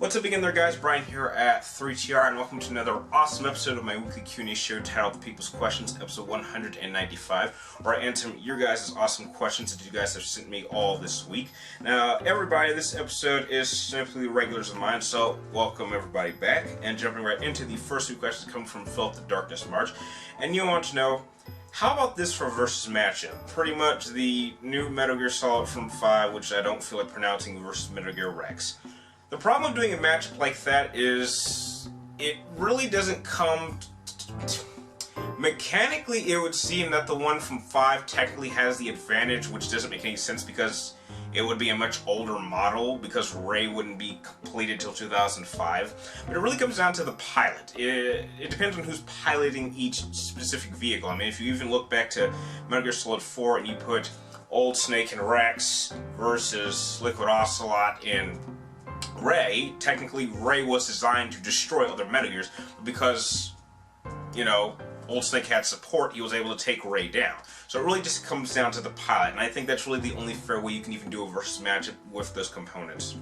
What's up again there, guys? Brian here at 3TR, and welcome to another awesome episode of my weekly Q&A show titled The People's Questions, episode 195, where I answer your guys' awesome questions that you guys have sent me all this week. Now, everybody, this episode is simply regulars of mine, so welcome everybody back. And jumping right into the first few questions coming from Philip the Darkness March, and you want to know, how about this for versus matchup? Pretty much the new Metal Gear Solid from 5, which I don't feel like pronouncing, versus Metal Gear Rex. The problem with doing a matchup like that is it really doesn't come... Mechanically, it would seem that the one from 5 technically has the advantage, which doesn't make any sense because it would be a much older model, because Ray wouldn't be completed till 2005. But it really comes down to the pilot. It depends on who's piloting each specific vehicle. I mean, if you even look back to Metal Gear Solid 4 and you put Old Snake and Rex versus Liquid Ocelot and Ray, technically Ray was designed to destroy other Metal Gears, but because, you know, Old Snake had support, he was able to take Ray down. So it really just comes down to the pilot, and I think that's really the only fair way you can even do a versus matchup with those components.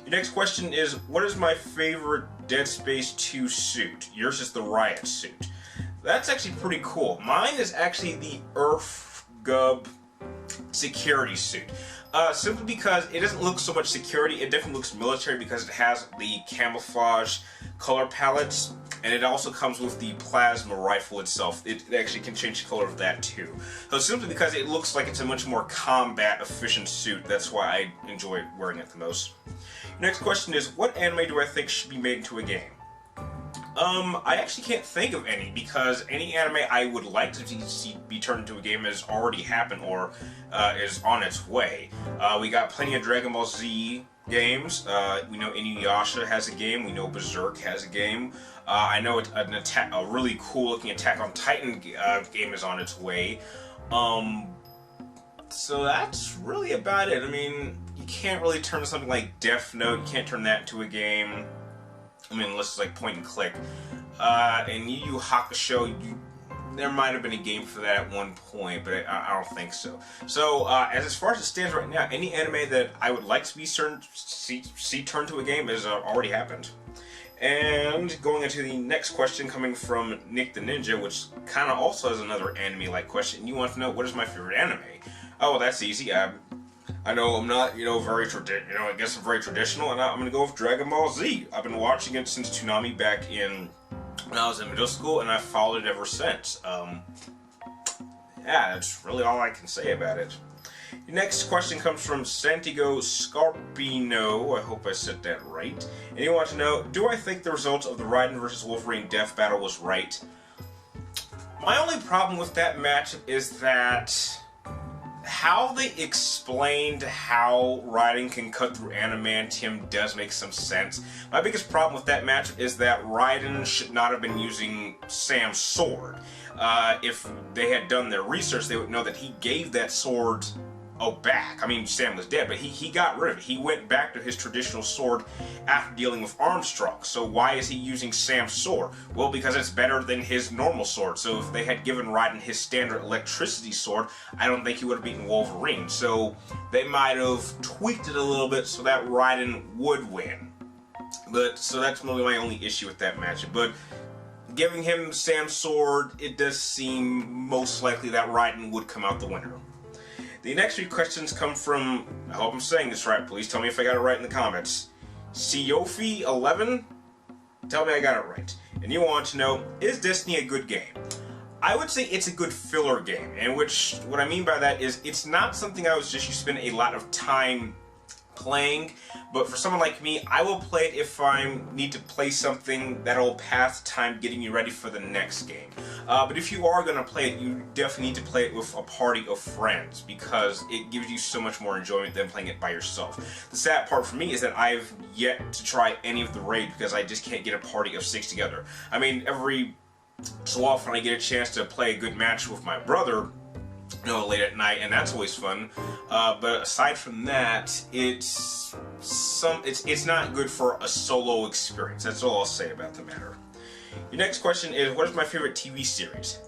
Your next question is, what is my favorite Dead Space 2 suit? Yours is the Riot suit. That's actually pretty cool. Mine is actually the Earth Gub security suit. Simply because it doesn't look so much security, it definitely looks military because it has the camouflage color palettes, and it also comes with the plasma rifle itself. It actually can change the color of that too. So simply because it looks like it's a much more combat efficient suit, that's why I enjoy wearing it the most. Next question is, what anime do I think should be made into a game? I actually can't think of any, because any anime I would like to see be turned into a game has already happened or is on its way. We got plenty of Dragon Ball Z games. We know Inuyasha has a game. We know Berserk has a game. I know a really cool looking Attack on Titan game is on its way. So that's really about it. I mean, you can't really turn something like Death Note. You can't turn that into a game. I mean, unless it's like point and click. And Yu Yu Hakusho, there might have been a game for that at one point, but I don't think so. So, as far as it stands right now, any anime that I would like to be see turned to a game has already happened. And going into the next question coming from Nick the Ninja, which kind of also has another anime-like question. You want to know, what is my favorite anime? Oh, well, that's easy. I know I'm not, very I guess I'm very traditional, and I'm gonna go with Dragon Ball Z. I've been watching it since Toonami back when I was in middle school, and I've followed it ever since. Yeah, that's really all I can say about it. The next question comes from Santiago Scarpino. I hope I said that right. And he wants to know, do I think the results of the Raiden vs. Wolverine death battle was right? My only problem with that matchup is that how they explained how Raiden can cut through adamantium does make some sense. My biggest problem with that matchup is that Raiden should not have been using Sam's sword. If they had done their research, they would know that he gave that sword back. I mean, Sam was dead, but he got rid of it. He went back to his traditional sword after dealing with Armstrong. So why is he using Sam's sword? Well, because it's better than his normal sword. So if they had given Raiden his standard electricity sword, I don't think he would have beaten Wolverine. So they might have tweaked it a little bit so that Raiden would win. So that's really my only issue with that matchup. But giving him Sam's sword, it does seem most likely that Raiden would come out the winner. The next few questions come from, I hope I'm saying this right, please tell me if I got it right in the comments, Siofi11, tell me I got it right. And you want to know, is Destiny a good game? I would say it's a good filler game, and what I mean by that is it's not something I was just spend a lot of time playing, but for someone like me, I will play it if I need to play something that'll pass time getting you ready for the next game. But if you are going to play it, you definitely need to play it with a party of friends, because it gives you so much more enjoyment than playing it by yourself. The sad part for me is that I've yet to try any of the raid because I just can't get a party of 6 together. I mean, every so often I get a chance to play a good match with my brother, late at night, and that's always fun. But aside from that, it's not good for a solo experience. That's all I'll say about the matter. Your next question is, what is my favorite TV series?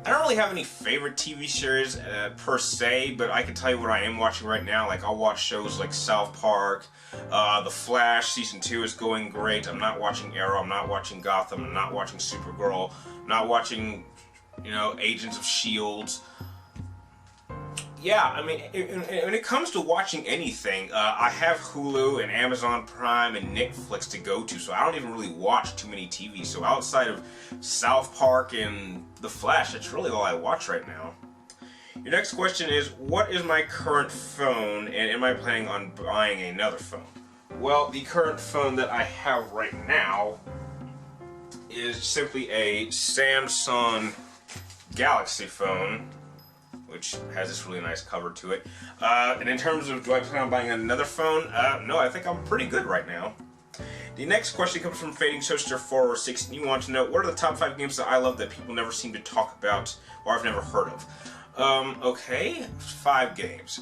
I don't really have any favorite TV series per se, but I can tell you what I am watching right now. Like, I'll watch shows like South Park, The Flash Season 2 is going great. I'm not watching Arrow, I'm not watching Gotham, I'm not watching Supergirl, I'm not watching, Agents of S.H.I.E.L.D. Yeah, I mean, when it comes to watching anything, I have Hulu and Amazon Prime and Netflix to go to, so I don't even really watch too many TV. So outside of South Park and The Flash, that's really all I watch right now. Your next question is, what is my current phone, and am I planning on buying another phone? Well, the current phone that I have right now is simply a Samsung Galaxy phone, which has this really nice cover to it. And in terms of, do I plan on buying another phone? No, I think I'm pretty good right now. The next question comes from Fading Toaster 406, and you want to know, what are the top 5 games that I love that people never seem to talk about, or I've never heard of? Okay, 5 games.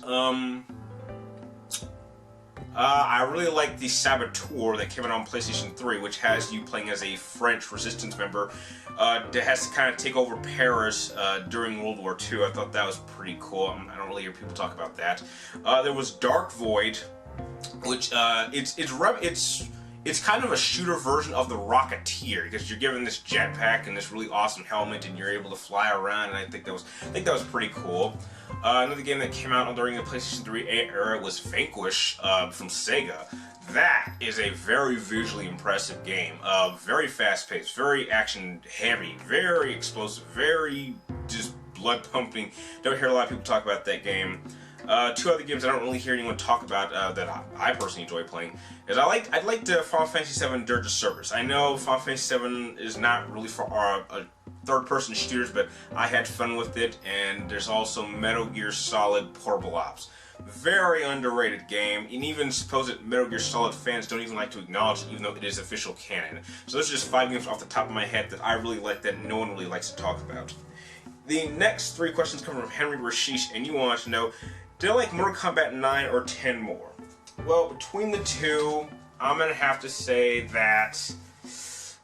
I really like the Saboteur that came out on PlayStation 3, which has you playing as a French resistance member that has to kind of take over Paris during World War II. I thought that was pretty cool. I don't really hear people talk about that. There was Dark Void, which it's kind of a shooter version of the Rocketeer, because you're given this jetpack and this really awesome helmet, and you're able to fly around. And I think that was pretty cool. Another game that came out during the PlayStation 3 era was Vanquish from Sega. That is a very visually impressive game. Very fast-paced, very action-heavy, very explosive, very just blood-pumping. Don't hear a lot of people talk about that game. 2 other games I don't really hear anyone talk about that I personally enjoy playing is I liked Final Fantasy VII Dirge of Cerberus. I know Final Fantasy VII is not really for third-person shooters, but I had fun with it. And there's also Metal Gear Solid Portable Ops. Very underrated game, and even supposed Metal Gear Solid fans don't even like to acknowledge it, even though it is official canon. So those are just 5 games off the top of my head that I really like that no one really likes to talk about. The next 3 questions come from Henry Rashish, and you want to know, do I like Mortal Kombat 9 or 10 more? Well, between the 2, I'm going to have to say that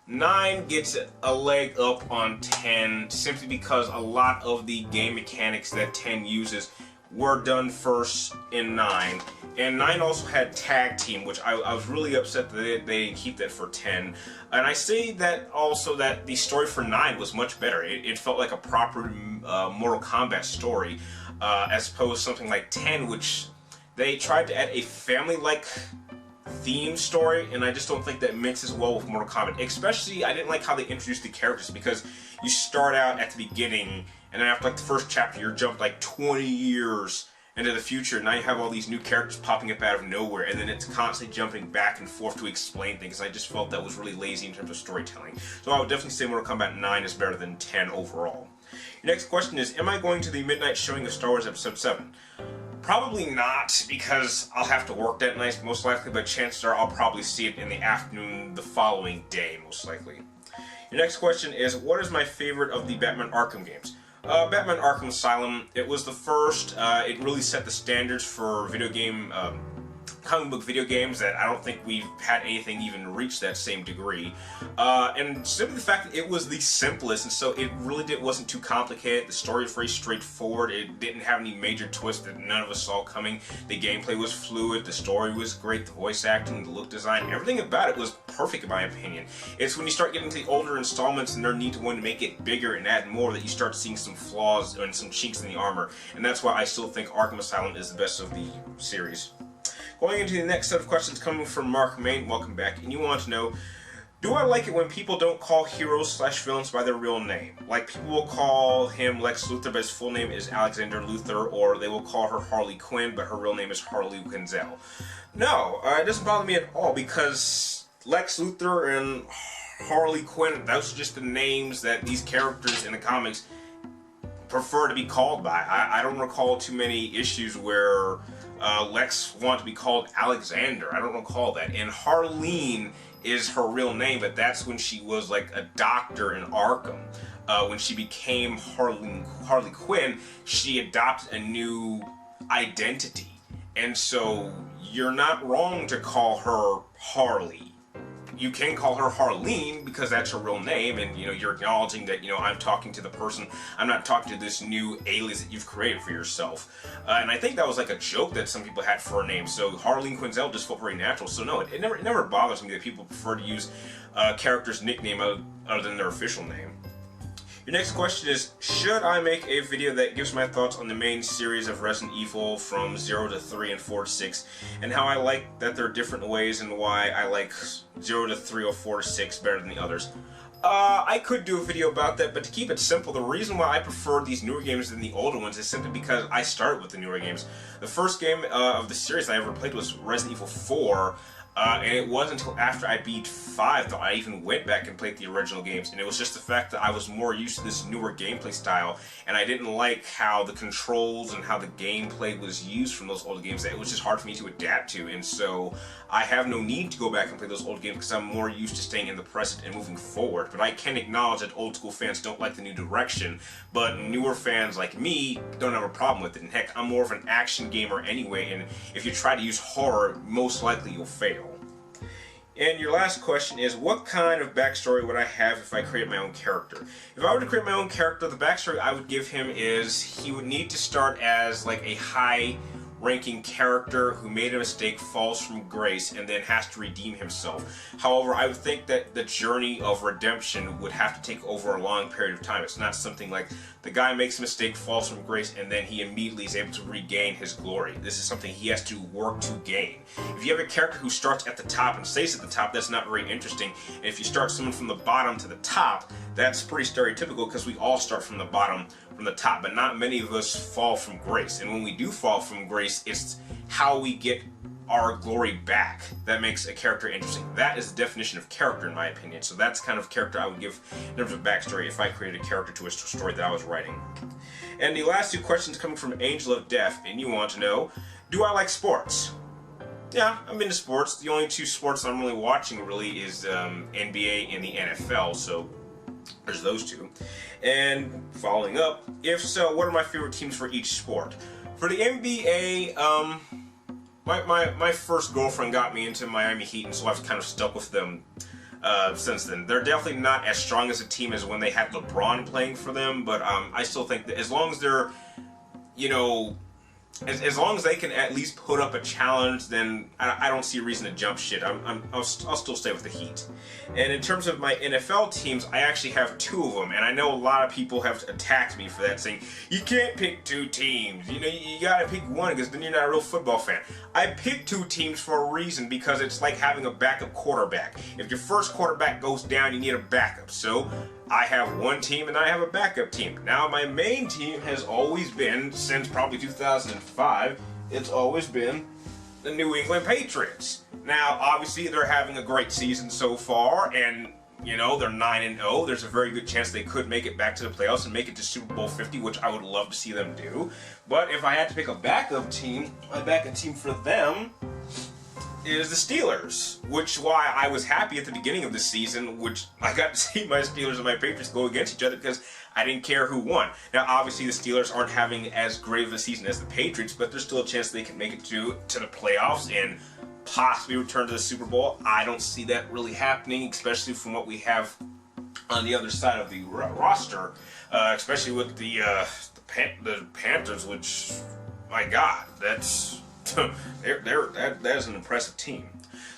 9 gets a leg up on 10 simply because a lot of the game mechanics that 10 uses were done first in 9. And 9 also had Tag Team, which I was really upset that they didn't keep that for 10. And I say that also that the story for 9 was much better. It felt like a proper Mortal Kombat story, as opposed to something like 10, which they tried to add a family-like theme story, and I just don't think that mixes well with Mortal Kombat. Especially, I didn't like how they introduced the characters, because you start out at the beginning, and then after like the first chapter, you're jumped like 20 years into the future, and now you have all these new characters popping up out of nowhere, and then it's constantly jumping back and forth to explain things. I just felt that was really lazy in terms of storytelling. So I would definitely say Mortal Kombat 9 is better than 10 overall. Your next question is, am I going to the midnight showing of Star Wars Episode 7? Probably not, because I'll have to work that night, most likely, but chances are I'll probably see it in the afternoon the following day, most likely. Your next question is, what is my favorite of the Batman Arkham games? Batman Arkham Asylum, it was the first, it really set the standards for comic book video games that I don't think we've had anything even reach that same degree. And simply the fact that it was the simplest, and so it really wasn't too complicated. The story was very straightforward. It didn't have any major twists that none of us saw coming. The gameplay was fluid, the story was great, the voice acting, the look design, everything about it was perfect in my opinion. It's when you start getting to the older installments and their need to want to make it bigger and add more that you start seeing some flaws and some chinks in the armor. And that's why I still think Arkham Asylum is the best of the series. Going into the next set of questions coming from Mark Main, welcome back, and you want to know, do I like it when people don't call heroes/villains by their real name? Like, people will call him Lex Luthor, but his full name is Alexander Luthor, or they will call her Harley Quinn, but her real name is Harley Quinzel. No, it doesn't bother me at all, because Lex Luthor and Harley Quinn, those are just the names that these characters in the comics prefer to be called by. I don't recall too many issues where Lex wanted to be called Alexander. I don't recall that. And Harleen is her real name, but that's when she was like a doctor in Arkham. When she became Harley Quinn, she adopted a new identity. And so you're not wrong to call her Harley. you can call her Harleen because that's her real name, and you know, you're acknowledging that, you know, I'm talking to the person, I'm not talking to this new alias that you've created for yourself. And I think that was like a joke that some people had for her name, so Harleen Quinzel just felt very natural. So no, it never bothers me that people prefer to use a character's nickname other than their official name. Your next question is, should I make a video that gives my thoughts on the main series of Resident Evil from 0 to 3 and 4 to 6, and how I like that there are different ways and why I like 0 to 3 or 4 to 6 better than the others? I could do a video about that, but to keep it simple, the reason why I prefer these newer games than the older ones is simply because I started with the newer games. The first game of the series I ever played was Resident Evil 4, and it wasn't until after I beat 5 that I even went back and played the original games, and it was just the fact that I was more used to this newer gameplay style, and I didn't like how the controls and how the gameplay was used from those older games. It was just hard for me to adapt to, and so I have no need to go back and play those old games because I'm more used to staying in the present and moving forward. But I can acknowledge that old school fans don't like the new direction, but newer fans like me don't have a problem with it. And heck, I'm more of an action gamer anyway, and if you try to use horror, most likely you'll fail. And your last question is, what kind of backstory would I have if I created my own character? If I were to create my own character, the backstory I would give him is he would need to start as like a high-ranking character who made a mistake, falls from grace, and then has to redeem himself. However, I would think that the journey of redemption would have to take over a long period of time. It's not something like the guy makes a mistake, falls from grace, and then he immediately is able to regain his glory. This is something he has to work to gain. If you have a character who starts at the top and stays at the top, that's not very interesting. And if you start someone from the bottom to the top, that's pretty stereotypical because we all start from the bottom, from the top, but not many of us fall from grace. And when we do fall from grace, it's how we get our glory back that makes a character interesting. That is the definition of character, in my opinion. So that's the kind of character I would give in terms of backstory if I created a character to a story that I was writing. And the last two questions coming from Angel of Death, and you want to know, do I like sports? Yeah, I'm into sports. The only two sports I'm really watching really is NBA and the NFL, so there's those two. And following up, if so, what are my favorite teams for each sport? For the NBA, my first girlfriend got me into Miami Heat, and so I've kind of stuck with them since then. They're definitely not as strong as a team as when they had LeBron playing for them, but I still think that as long as they're, you know, as long as they can at least put up a challenge, then I don't see a reason to jump shit. I'll still stay with the Heat. And in terms of my NFL teams, I actually have two of them, and I know a lot of people have attacked me for that, saying you can't pick two teams. You know, you gotta pick one because then you're not a real football fan. I picked two teams for a reason because it's like having a backup quarterback. If your first quarterback goes down, you need a backup. So I have one team and I have a backup team. Now my main team has always been, since probably 2005, it's always been the New England Patriots. Now obviously they're having a great season so far, and you know, they're 9-0. There's a very good chance they could make it back to the playoffs and make it to Super Bowl 50, which I would love to see them do. But if I had to pick a backup team, my backup team for them is the Steelers, which why I was happy at the beginning of the season, which I got to see my Steelers and my Patriots go against each other because I didn't care who won. Now, obviously, the Steelers aren't having as great of a season as the Patriots, but there's still a chance they can make it to the playoffs and possibly return to the Super Bowl. I don't see that really happening, especially from what we have on the other side of the roster, especially with the Panthers, which, my God, that's that is an impressive team.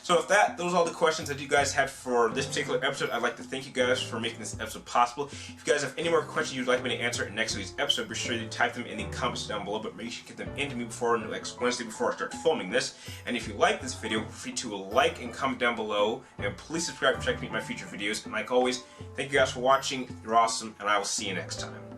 So with that, those are all the questions that you guys had for this particular episode. I'd like to thank you guys for making this episode possible. If you guys have any more questions you'd like me to answer in next week's episode, be sure you type them in the comments down below, but make sure you get them into me before next Wednesday before I start filming this. And if you like this video, feel free to like and comment down below, and please subscribe to check out my future videos. And like always, thank you guys for watching. You're awesome, and I will see you next time.